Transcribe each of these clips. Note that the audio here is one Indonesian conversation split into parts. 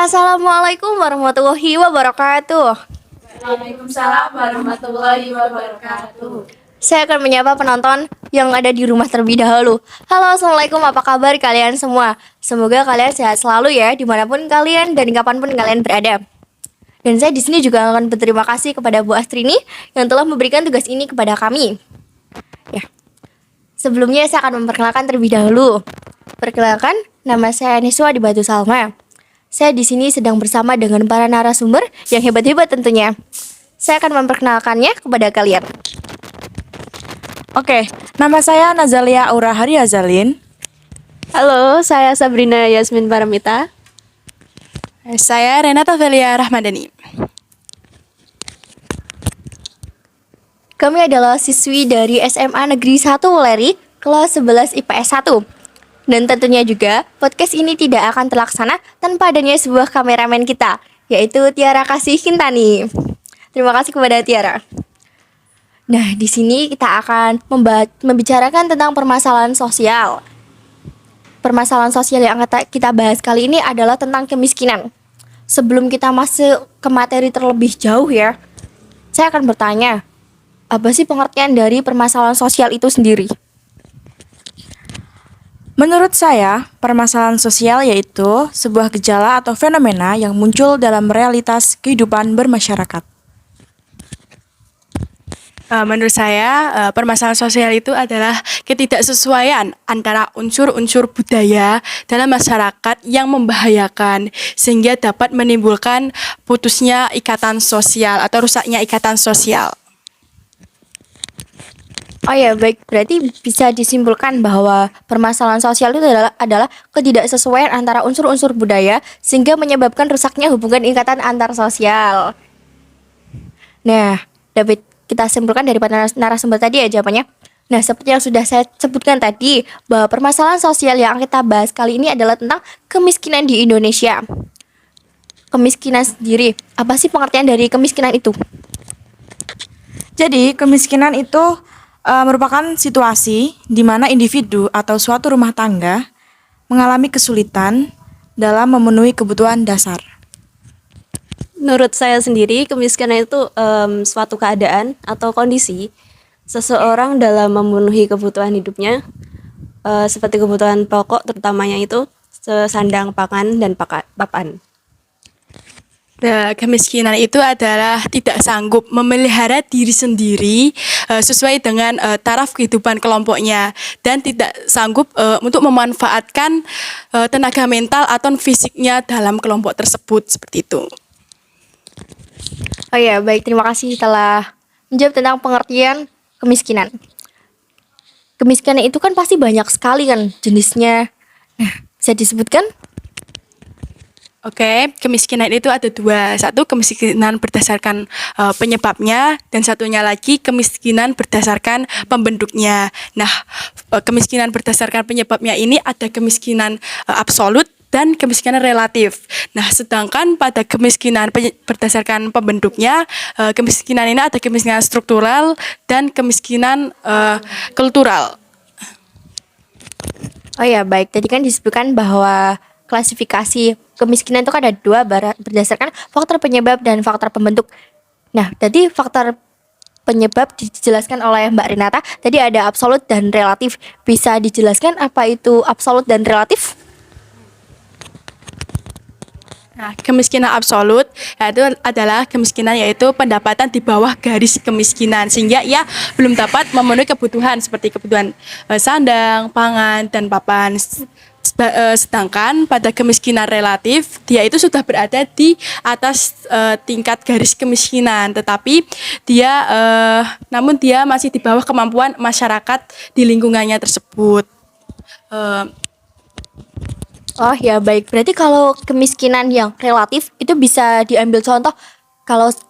Assalamualaikum warahmatullahi wabarakatuh. Waalaikumsalam warahmatullahi wabarakatuh. Saya akan menyapa penonton yang ada di rumah terlebih dahulu. Halo, assalamualaikum. Apa kabar kalian semua? Semoga kalian sehat selalu ya, dimanapun kalian dan kapanpun kalian berada. Dan saya di sini juga akan berterima kasih kepada Bu Astrini yang telah memberikan tugas ini kepada kami. Ya, sebelumnya saya akan memperkenalkan terlebih dahulu. Perkenalkan, nama saya Niswa di Batu Salma. Saya di sini sedang bersama dengan para narasumber yang hebat-hebat tentunya. Saya akan memperkenalkannya kepada kalian. Oke, nama saya Nazalia Aura Hari Azalin. Halo, saya Sabrina Yasmin Paramita. Saya Renata Velia Rahmadani. Kami adalah siswi dari SMA Negeri 1 Weleri, kelas 11 IPS 1. Dan tentunya juga podcast ini tidak akan terlaksana tanpa adanya sebuah kameramen kita, yaitu Tiara Kasih Hintani. Terima kasih kepada Tiara. Nah, di sini kita akan membicarakan tentang permasalahan sosial. Permasalahan sosial yang akan kita bahas kali ini adalah tentang kemiskinan. Sebelum kita masuk ke materi terlebih jauh ya, saya akan bertanya, apa sih pengertian dari permasalahan sosial itu sendiri? Menurut saya, permasalahan sosial yaitu sebuah gejala atau fenomena yang muncul dalam realitas kehidupan bermasyarakat. Menurut saya, permasalahan sosial itu adalah ketidaksesuaian antara unsur-unsur budaya dalam masyarakat yang membahayakan sehingga dapat menimbulkan putusnya ikatan sosial atau rusaknya ikatan sosial. Oh ya, baik. Berarti bisa disimpulkan bahwa permasalahan sosial itu adalah ketidaksesuaian antara unsur-unsur budaya sehingga menyebabkan rusaknya hubungan ikatan antar sosial. Nah, dapat kita simpulkan dari narasumber tadi ya jawabannya. Nah, seperti yang sudah saya sebutkan tadi, bahwa permasalahan sosial yang kita bahas kali ini adalah tentang kemiskinan di Indonesia. Kemiskinan sendiri, apa sih pengertian dari kemiskinan itu? Jadi, kemiskinan itu merupakan situasi di mana individu atau suatu rumah tangga mengalami kesulitan dalam memenuhi kebutuhan dasar. Menurut saya sendiri, kemiskinan itu suatu keadaan atau kondisi seseorang dalam memenuhi kebutuhan hidupnya, seperti kebutuhan pokok terutamanya itu sandang, pangan, dan papan. Nah, kemiskinan itu adalah tidak sanggup memelihara diri sendiri sesuai dengan taraf kehidupan kelompoknya dan tidak sanggup untuk memanfaatkan tenaga mental atau fisiknya dalam kelompok tersebut, seperti itu. Oh ya, baik. Terima kasih telah menjawab tentang pengertian kemiskinan. Kemiskinan itu kan pasti banyak sekali kan jenisnya. Nah, bisa disebutkan? Oke, kemiskinan itu ada dua. Satu, kemiskinan berdasarkan penyebabnya, dan satunya lagi kemiskinan berdasarkan pembentuknya. Nah, kemiskinan berdasarkan penyebabnya ini ada kemiskinan absolut dan kemiskinan relatif. Nah, sedangkan pada kemiskinan berdasarkan pembentuknya, kemiskinan ini ada kemiskinan struktural dan kemiskinan kultural. Oh ya, baik. Tadi kan disebutkan bahwa klasifikasi kemiskinan itu kan ada dua berdasarkan faktor penyebab dan faktor pembentuk. Nah, tadi faktor penyebab dijelaskan oleh Mbak Renata. Tadi ada absolut dan relatif. Bisa dijelaskan apa itu absolut dan relatif? Nah, kemiskinan absolut itu adalah kemiskinan yaitu pendapatan di bawah garis kemiskinan sehingga ia belum dapat memenuhi kebutuhan seperti kebutuhan sandang, pangan, dan papan. Sedangkan pada kemiskinan relatif dia itu sudah berada di atas tingkat garis kemiskinan, tetapi dia namun dia masih di bawah kemampuan masyarakat di lingkungannya tersebut. Oh ya, baik. Berarti kalau kemiskinan yang relatif itu bisa diambil contoh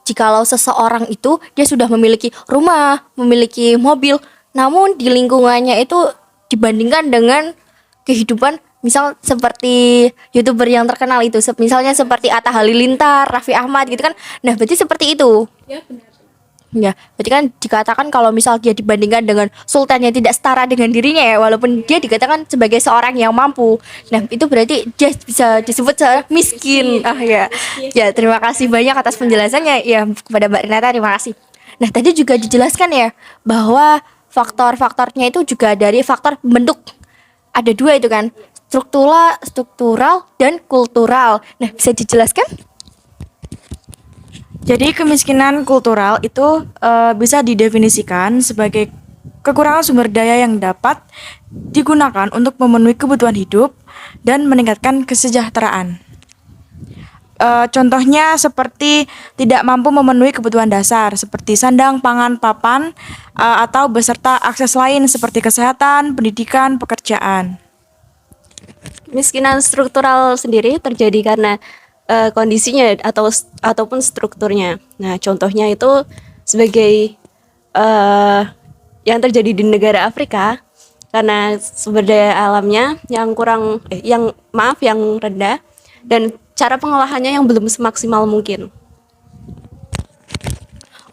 jikalau seseorang itu dia sudah memiliki rumah, memiliki mobil, namun di lingkungannya itu dibandingkan dengan kehidupan misal seperti YouTuber yang terkenal itu, misalnya seperti Atta Halilintar, Raffi Ahmad gitu kan. Nah, berarti seperti itu. Ya, benar. Ya, berarti kan dikatakan kalau misal dia dibandingkan dengan sultan yang tidak setara dengan dirinya ya, walaupun dia dikatakan sebagai seorang yang mampu. Nah, itu berarti dia bisa disebut miskin. Ah ya. Ya, terima kasih banyak atas penjelasannya ya kepada Mbak Renata, terima kasih. Nah, tadi juga dijelaskan ya bahwa faktor-faktornya itu juga dari faktor bentuk. Ada dua itu kan, struktural dan kultural. Nah, bisa dijelaskan? Jadi kemiskinan kultural itu bisa didefinisikan sebagai kekurangan sumber daya yang dapat digunakan untuk memenuhi kebutuhan hidup dan meningkatkan kesejahteraan. Contohnya seperti tidak mampu memenuhi kebutuhan dasar seperti sandang, pangan, papan, atau beserta akses lain seperti kesehatan, pendidikan, pekerjaan. Kemiskinan struktural sendiri terjadi karena kondisinya ataupun strukturnya. Nah, contohnya itu sebagai yang terjadi di negara Afrika karena sumber daya alamnya yang yang rendah dan cara pengolahannya yang belum semaksimal mungkin.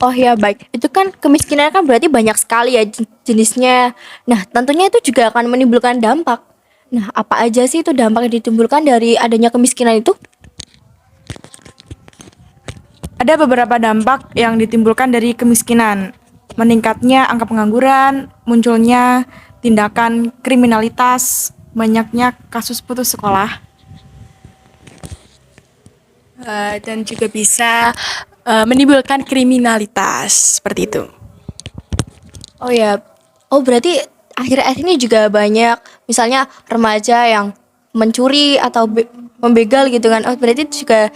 Oh ya baik, itu kan kemiskinan kan berarti banyak sekali ya jenisnya. Nah tentunya itu juga akan menimbulkan dampak. Nah apa aja sih itu dampak yang ditimbulkan dari adanya kemiskinan itu? Ada beberapa dampak yang ditimbulkan dari kemiskinan. Meningkatnya angka pengangguran, munculnya tindakan kriminalitas, banyaknya kasus putus sekolah. Dan juga bisa menimbulkan kriminalitas seperti itu. Oh ya, oh berarti akhir-akhir ini juga banyak misalnya remaja yang mencuri atau membegal gitu kan. Oh berarti itu juga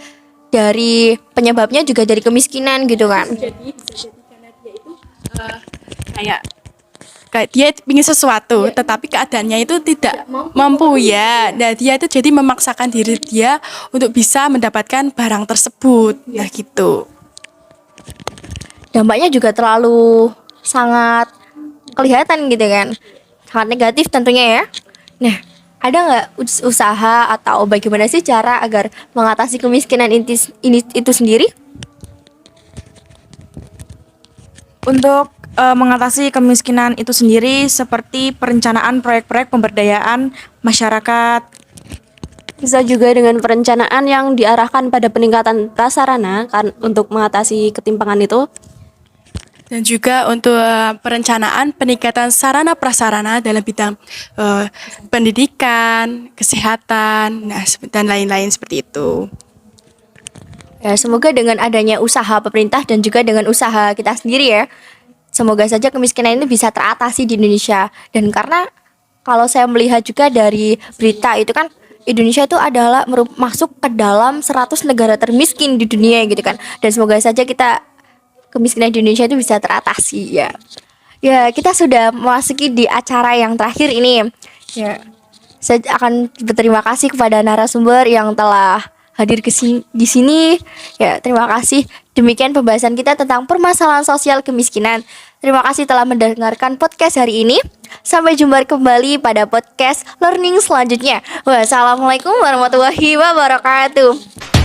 dari penyebabnya juga dari kemiskinan gitu kan. Jadi bisa jadi karena dia itu kayak dia ingin sesuatu, tetapi keadaannya itu tidak mampu ya. Nah dia itu jadi memaksakan diri dia untuk bisa mendapatkan barang tersebut. Nah gitu. Dampaknya juga terlalu sangat kelihatan gitu kan, sangat negatif tentunya ya. Nah ada nggak usaha atau bagaimana sih cara agar mengatasi kemiskinan ini itu sendiri? Untuk mengatasi kemiskinan itu sendiri seperti perencanaan proyek-proyek pemberdayaan masyarakat. Bisa juga dengan perencanaan yang diarahkan pada peningkatan prasarana kan untuk mengatasi ketimpangan itu. Dan juga untuk perencanaan peningkatan sarana prasarana dalam bidang pendidikan, kesehatan, dan lain-lain seperti itu. Ya, semoga dengan adanya usaha pemerintah dan juga dengan usaha kita sendiri ya, semoga saja kemiskinan ini bisa teratasi di Indonesia. Dan karena kalau saya melihat juga dari berita itu kan Indonesia itu adalah masuk ke dalam 100 negara termiskin di dunia gitu kan. Dan semoga saja kemiskinan di Indonesia itu bisa teratasi ya. Ya, kita sudah memasuki di acara yang terakhir ini. Ya, saya akan berterima kasih kepada narasumber yang telah hadir di sini. Ya, terima kasih. Demikian pembahasan kita tentang permasalahan sosial kemiskinan. Terima kasih telah mendengarkan podcast hari ini. Sampai jumpa kembali pada podcast learning selanjutnya. Wassalamualaikum warahmatullahi wabarakatuh.